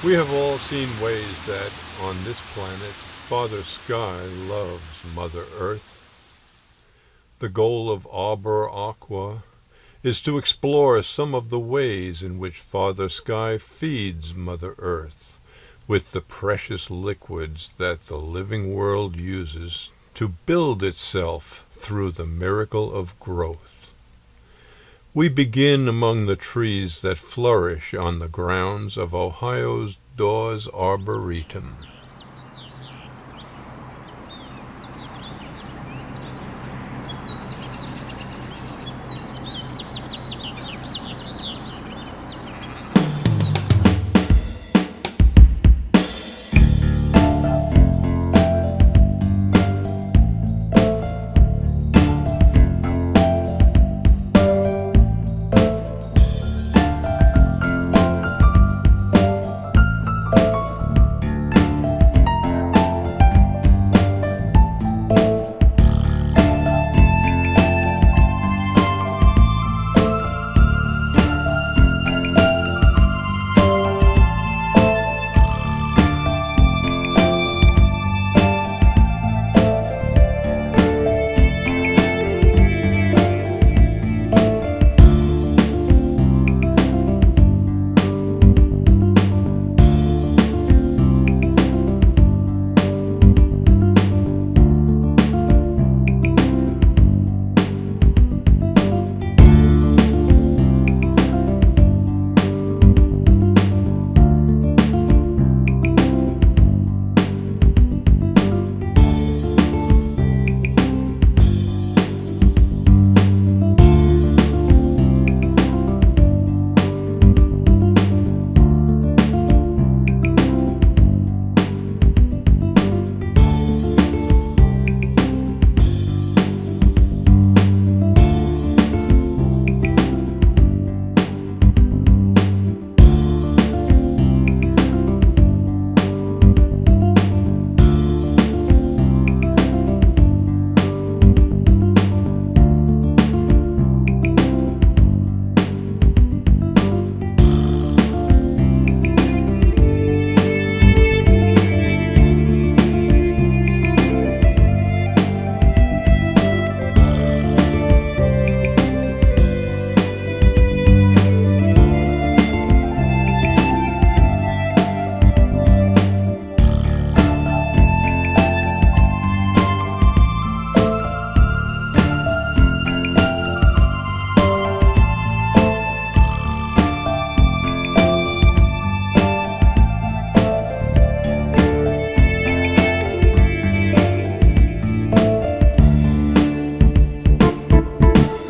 We have all seen ways that, on this planet, Father Sky loves Mother Earth. The goal of Arbor Aqua is to explore some of the ways in which Father Sky feeds Mother Earth with the precious liquids that the living world uses to build itself through the miracle of growth. We begin among the trees that flourish on the grounds of Ohio's Dawes Arboretum.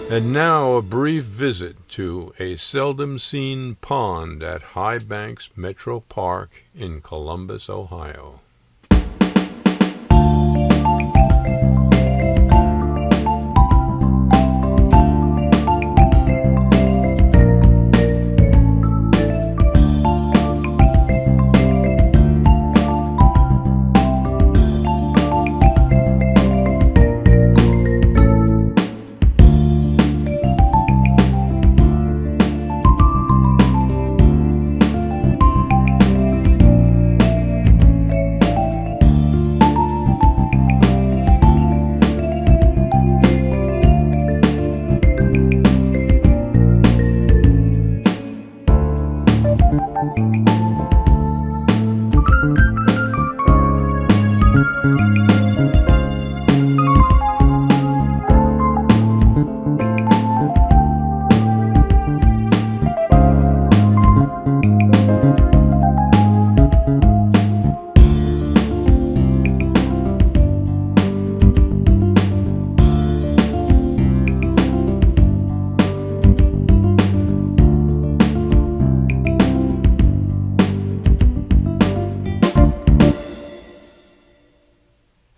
And now a brief visit to a seldom-seen pond at High Banks Metro Park in Columbus, Ohio.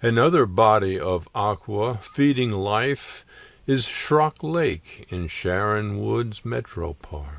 Another body of aqua feeding life is Schrock Lake in Sharon Woods Metro Park.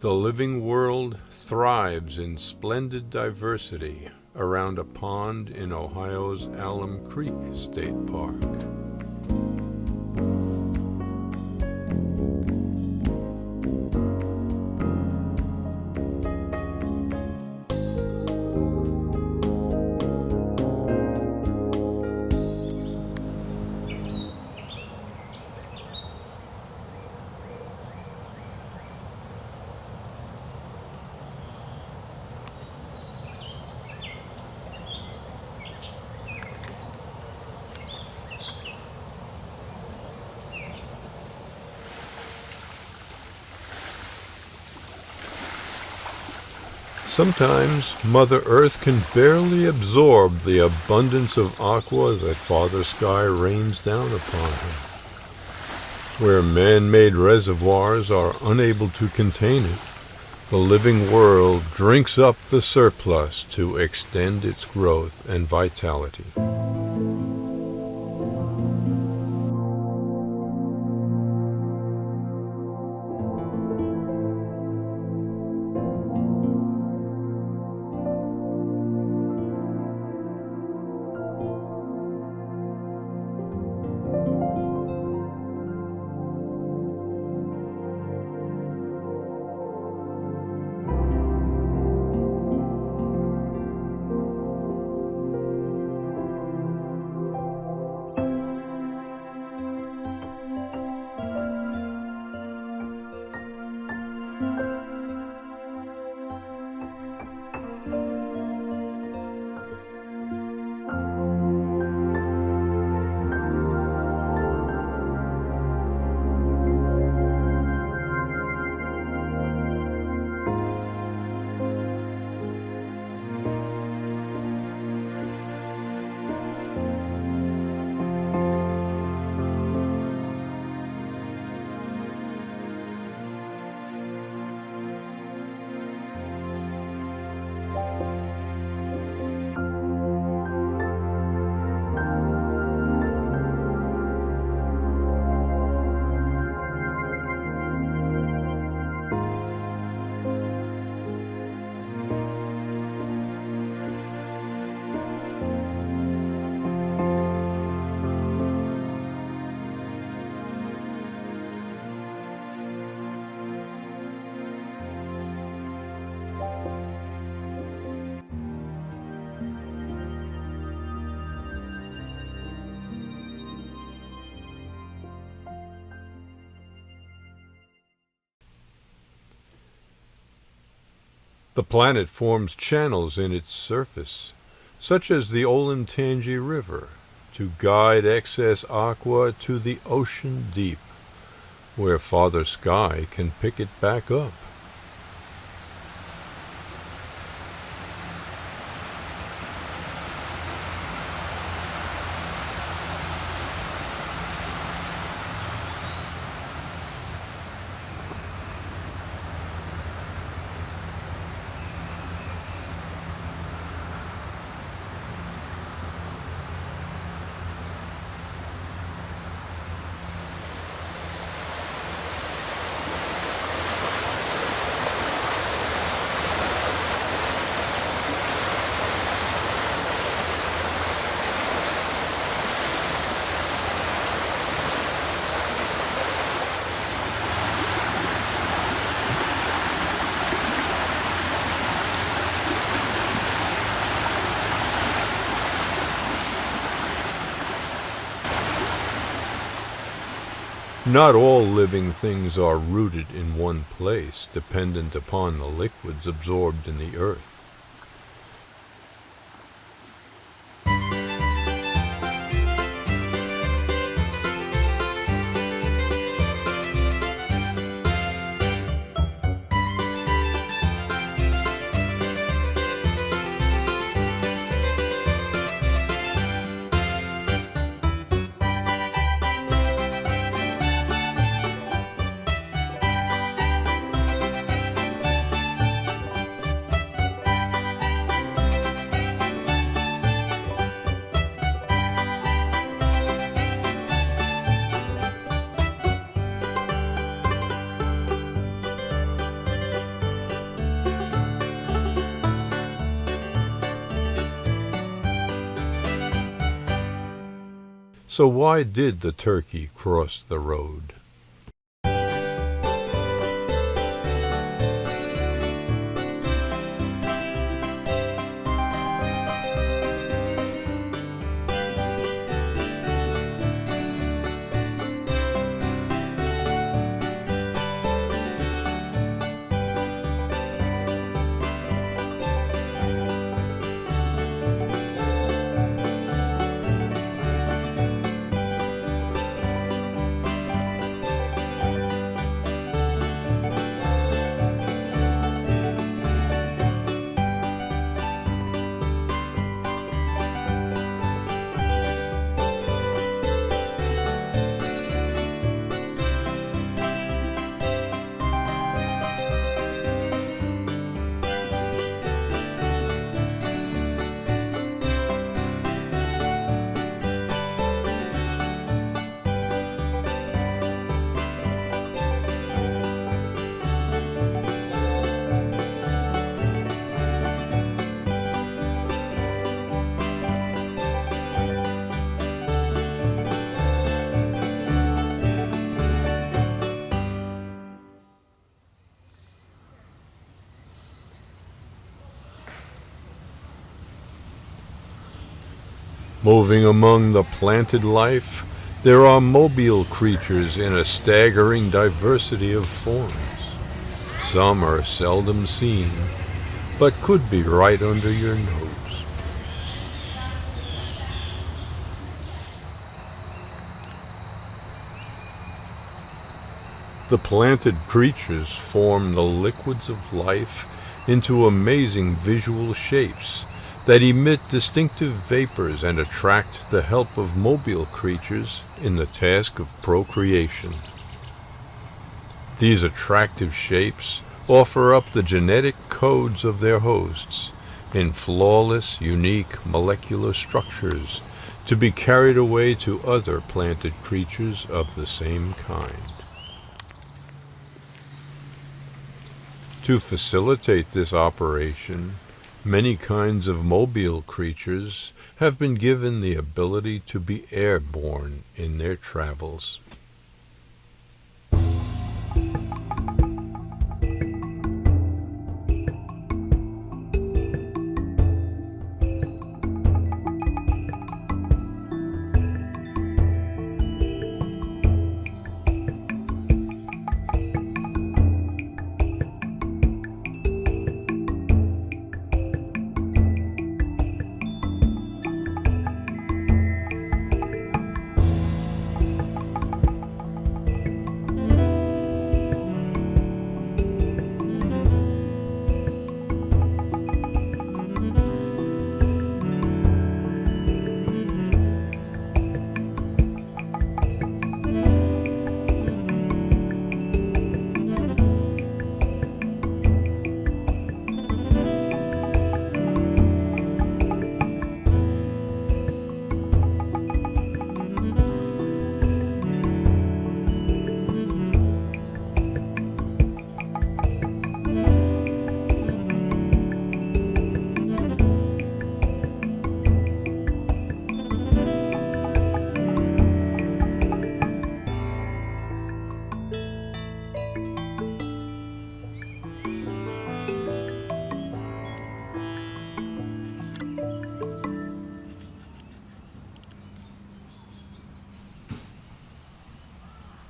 The living world thrives in splendid diversity around a pond in Ohio's Alum Creek State Park. Sometimes Mother Earth can barely absorb the abundance of aqua that Father Sky rains down upon her. Where man-made reservoirs are unable to contain it, the living world drinks up the surplus to extend its growth and vitality. The planet forms channels in its surface, such as the Olentangy River, to guide excess aqua to the ocean deep, where Father Sky can pick it back up. Not all living things are rooted in one place, dependent upon the liquids absorbed in the earth. So why did the turkey cross the road? Moving among the planted life, there are mobile creatures in a staggering diversity of forms. Some are seldom seen, but could be right under your nose. The planted creatures form the liquids of life into amazing visual shapes that emit distinctive vapors and attract the help of mobile creatures in the task of procreation. These attractive shapes offer up the genetic codes of their hosts in flawless, unique molecular structures to be carried away to other planted creatures of the same kind. To facilitate this operation, many kinds of mobile creatures have been given the ability to be airborne in their travels.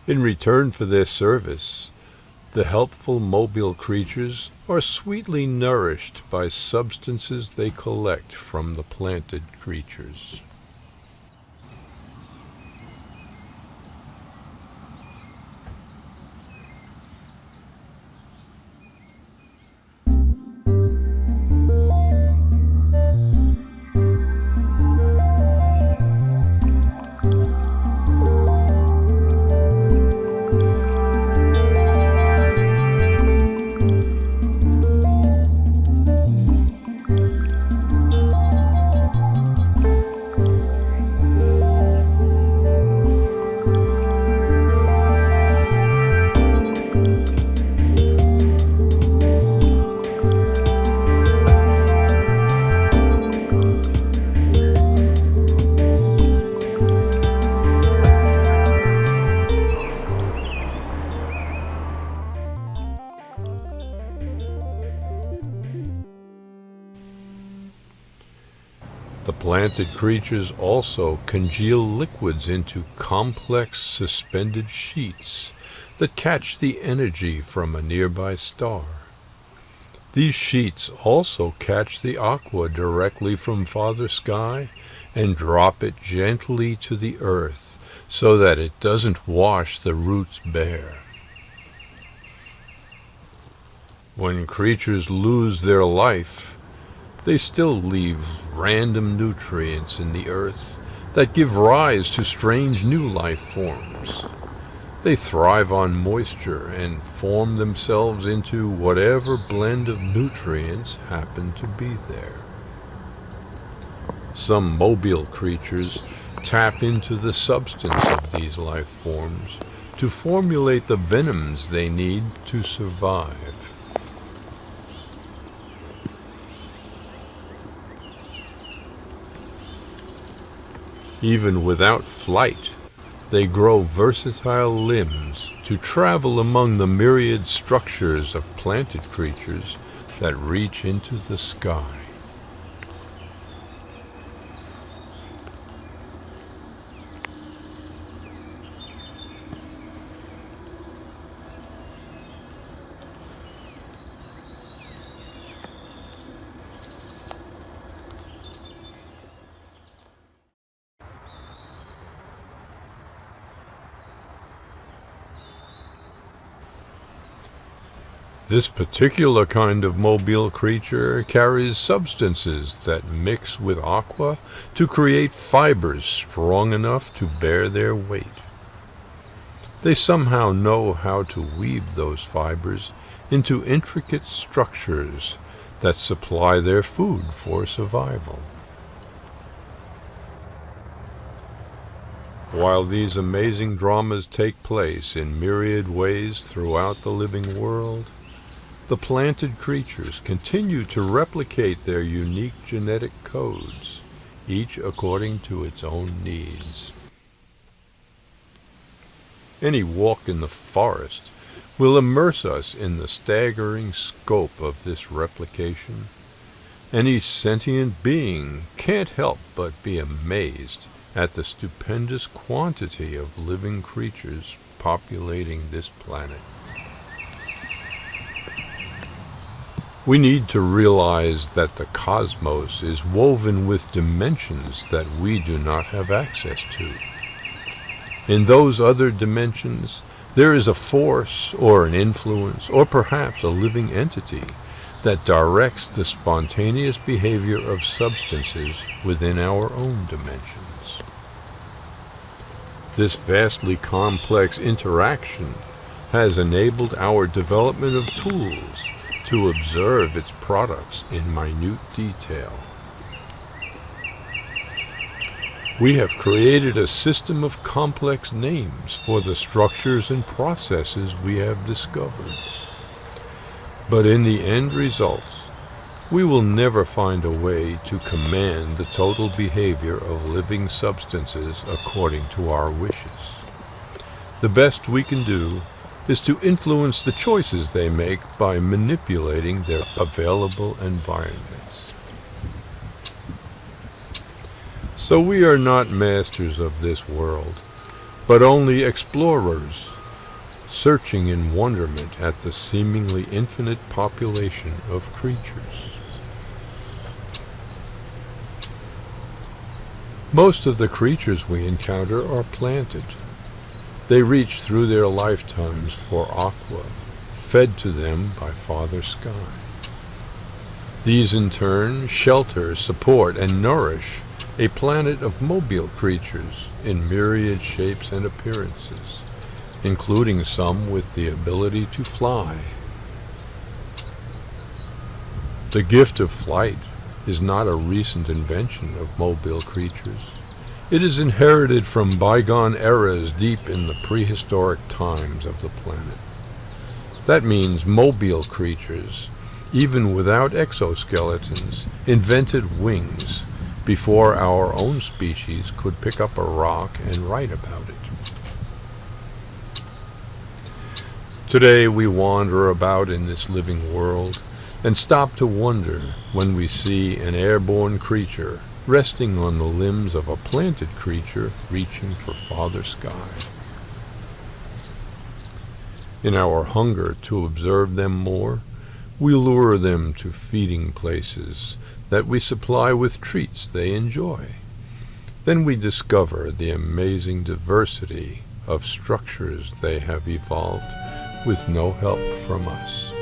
In return for their service, the helpful mobile creatures are sweetly nourished by substances they collect from the planted creatures. The planted creatures also congeal liquids into complex suspended sheets that catch the energy from a nearby star. These sheets also catch the aqua directly from Father Sky and drop it gently to the earth so that it doesn't wash the roots bare. When creatures lose their life, they still leave random nutrients in the earth that give rise to strange new life forms. They thrive on moisture and form themselves into whatever blend of nutrients happen to be there. Some mobile creatures tap into the substance of these life forms to formulate the venoms they need to survive. Even without flight, they grow versatile limbs to travel among the myriad structures of planted creatures that reach into the sky. This particular kind of mobile creature carries substances that mix with aqua to create fibers strong enough to bear their weight. They somehow know how to weave those fibers into intricate structures that supply their food for survival. While these amazing dramas take place in myriad ways throughout the living world, the planted creatures continue to replicate their unique genetic codes, each according to its own needs. Any walk in the forest will immerse us in the staggering scope of this replication. Any sentient being can't help but be amazed at the stupendous quantity of living creatures populating this planet. We need to realize that the cosmos is woven with dimensions that we do not have access to. In those other dimensions, there is a force or an influence or perhaps a living entity that directs the spontaneous behavior of substances within our own dimensions. This vastly complex interaction has enabled our development of tools to observe its products in minute detail. We have created a system of complex names for the structures and processes we have discovered. But in the end results, we will never find a way to command the total behavior of living substances according to our wishes. The best we can do is to influence the choices they make by manipulating their available environments. So we are not masters of this world, but only explorers, searching in wonderment at the seemingly infinite population of creatures. Most of the creatures we encounter are planted. They reach through their lifetimes for aqua, fed to them by Father Sky. These in turn shelter, support, and nourish a planet of mobile creatures in myriad shapes and appearances, including some with the ability to fly. The gift of flight is not a recent invention of mobile creatures. It is inherited from bygone eras deep in the prehistoric times of the planet. That means mobile creatures, even without exoskeletons, invented wings before our own species could pick up a rock and write about it. Today we wander about in this living world and stop to wonder when we see an airborne creature resting on the limbs of a planted creature reaching for Father Sky. In our hunger to observe them more, we lure them to feeding places that we supply with treats they enjoy. Then we discover the amazing diversity of structures they have evolved with no help from us.